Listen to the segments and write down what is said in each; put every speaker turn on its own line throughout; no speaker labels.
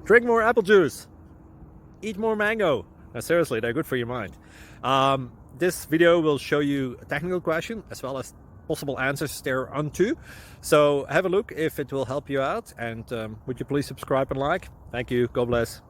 Drink more apple juice. Eat more mango. Now, seriously, they're good for your mind. This video will show you a technical question as well as possible answers thereunto. So have a look if it will help you out, and would you please subscribe and like? Thank you. God bless.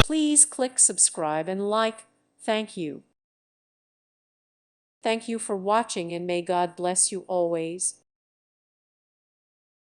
Please click subscribe and like. Thank you. Thank you for watching, and may God bless you always.